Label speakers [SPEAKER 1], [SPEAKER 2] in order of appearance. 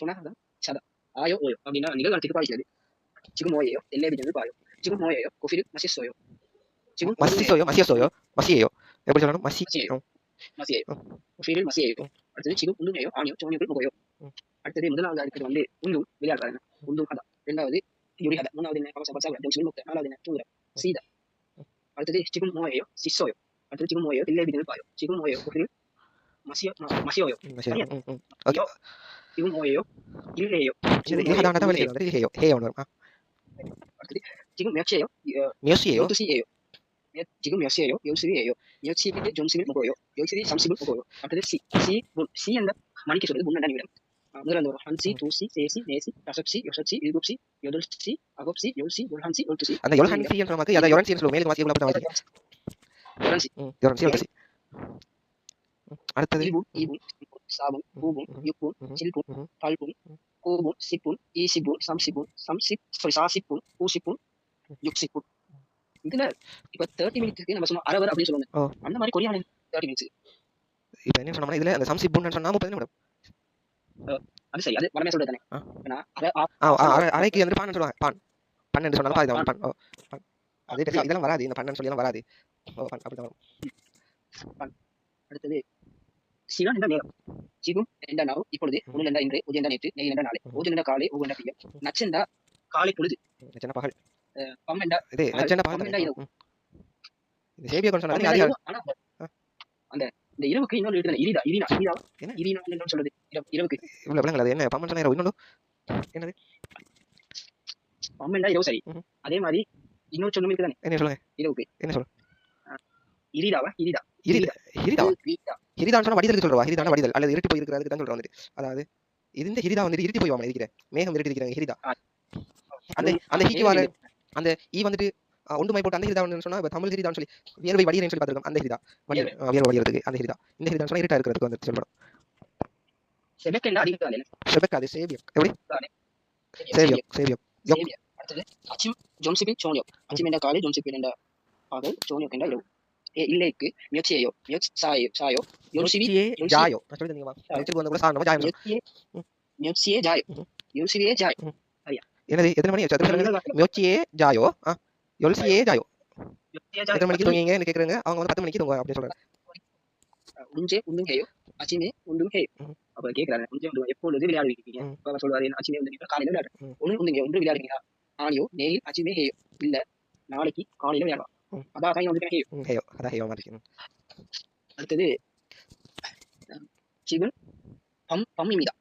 [SPEAKER 1] சொன்னா சதா ஆயோ ஓயோ அப்படின்னா நிகழ்காலத்துக்கு பாய்க்கிறது 지금 뭐예요? 텔레비전을 봐요. 지금 뭐예요? 커피를 마셨어요. 지금
[SPEAKER 2] 마시어요, 마시었어요, 마시예요. எப்படி சொல்லணும்? 마시.
[SPEAKER 1] 마시예요. 마시예요. 커피를 마시예요. அடுத்தது 지금 운동해요? 아니요, 저녁을 먹어요. அடுத்தது முதலாவது அடுத்தது வந்து 운동 விளையாடுறாங்க 운동하다. ரெண்டாவது 요리하다. மூணாவது என்ன பக사 점심을 먹다. நாலாவது என்ன தூங்குற செய்다. அடுத்தது 지금 뭐예요? 씻어요. அடுத்தது 지금 뭐예요? 텔레비전을 봐요. 지금 뭐예요? 커피를 마시어요.
[SPEAKER 2] 마시어요. 오케이.
[SPEAKER 1] 지금 뭐예요? 일해요.
[SPEAKER 2] 지금 일하다 해요. 해요.
[SPEAKER 1] அடுத்தது 지금 몇 시예요?
[SPEAKER 2] 몇 시예요?
[SPEAKER 1] 12시예요. 지금 몇 시예요? 10시예요. 10시에 점심을 먹어요. 10시 30분 먹어요. அடுத்தது 시 என்ற மணிக்கு சொல்றது முன்னாடி நிமிடம். முதல்ல வரும் 1시, 2시, 3시, 4시, 5시, 6시, 7시, 8시, 9시, 10시, 11시, 12시.
[SPEAKER 2] அந்த 11시ன்னு சொன்னமாக்கு அத 11시ன்னு சொல்லுவோம். மேலும் வாசி எவ்வளவு தான்
[SPEAKER 1] 11시.
[SPEAKER 2] 11시. அடுத்தது
[SPEAKER 1] 2분, 4분, 5분, 6분, 7분, 8분, 9분, 10분, 20분, 30분, 40분, 50분, 60분. இதுல இப்ப 30 மினிட்ஸ்க்கு நம்ம சொன்ன அரவர் அப்படின்னு சொல்லுவாங்க. அந்த மாதிரி கொரியால 30 மினிட்ஸ்.
[SPEAKER 2] இப்போ என்ன சொன்னோம்னா இதுல அந்த 30 புன்னு சொன்னா 30 நிமிடம்.
[SPEAKER 1] அது சரி. அது வரமே சொல்றது தானே.
[SPEAKER 2] அரைக்கு வந்து பான் சொல்லுவாங்க. பான் 12 சொன்னாலும் பாதி தான் பான். அதே இதெல்லாம் வராது. இந்த 12 சொல்லலாம் வராது. அப்படி தான் வரும்.
[SPEAKER 1] அடுத்தது சிவன் என்ற நேரம். சிவம் என்ற நாள் இப்பொழுது, உணல் என்ற இன்று, உஜ என்ற நேற்று, நெய் என்ற நாளை, ஓஜன் என்ற காலை, ஓ என்ற பிரியம், நச்சு என்ற காலை பொழுது,
[SPEAKER 2] நச்சென்ற பகல்,
[SPEAKER 1] பம் என்ற
[SPEAKER 2] இது நச்சென்ற பகல் என்ற இரவு. இது சேவிய கொண்டு சொன்னது அது
[SPEAKER 1] அந்த இந்த இரவுக்கு இன்னொரு எழுத்து இரிதா என்ன இரினா என்ன சொல்றது இரவுக்கு
[SPEAKER 2] இவ்வளவு விளங்கல. அது என்ன பம் சொன்ன இரவு இன்னொரு என்னது
[SPEAKER 1] பம் என்ற இரவு சரி. அதே மாதிரி இன்னொரு சொன்னமே தானே.
[SPEAKER 2] என்ன சொல்லுங்க
[SPEAKER 1] இரவுக்கு
[SPEAKER 2] என்ன சொல்லுங்க
[SPEAKER 1] இரிதாவா இரிதா
[SPEAKER 2] ஹிரிதான் சொன்னா வடிதலுக்கு சொல்றவா? ஹிரிதான வடிதல் அல்லது இருட்டி போய் இருக்கிறதுக்கு தான் சொல்றோம். வந்துட்டு அதாவது இந்த ஹிரிதா வந்து இருட்டி போய் இருக்கிற மேகம் இருட்டி இருக்கிறாங்க ஹிரிதா. அந்த ஹிக்கு வர அந்த ஈ வந்துட்டு ஒன்று மை போட்டு அந்த ஹிரிதா சொன்னா தமிழ் ஹிரிதான் சொல்லி வியர்வை வடிகிறேன்னு சொல்லி பார்த்துருக்கோம். அந்த ஹிரிதா வியர்வை வடிகிறதுக்கு அந்த ஹிரிதா. இந்த ஹிரிதான் சொன்னா இருட்டா இருக்கிறதுக்கு வந்து சொல்றோம். செபெக் அது சேவியக் எப்படி சேவியக்
[SPEAKER 1] அடுத்தது அச்சிம் ஜொம்சிபின் சோனியோ. அச்சிம் என்ற காலை, ஜொம்சிபின் என்ற பகல், சோனியோ என்ற இரவு. இல்லைக்கு மியச்சியோ சாயோ யோசிவியே ஜாயோ. நான் சொல்றது நீங்க வச்சிருக்கு வந்து கூட சார் ஜாயோ மியச்சியே ஜாயோ யோசிவியே ஜாயோ. ஐயா
[SPEAKER 2] என்னது எத்தனை மணி ஆச்சு? மியச்சியே ஜாயோ யோசிவியே ஜாயோ. எத்தனை மணிக்கு தூங்குவீங்கன்னு கேக்குறாங்க. அவங்க வந்து 10 மணிக்கு தூங்குவாங்க அப்படி சொல்றாங்க.
[SPEAKER 1] உஞ்சே உண்டுங்கேயோ அச்சிமே உண்டுங்கே. அப்ப கேக்குறாங்க உஞ்சே உண்டு எப்பொழுது விளையாடுவீங்க? அப்ப சொல்றாரு அச்சிமே உண்டு காலையில விளையாடுறேன். ஒன்று விளையாடுறீங்களா? ஆனியோ நேயில் அச்சிமே ஹேயோ. இல்ல நாளைக்கு காலையில விளையாடலாம். அதான் வந்து ஹேயோ அதான் ஹேயோ மாதிரி. அடுத்தது 지금 밤입니다.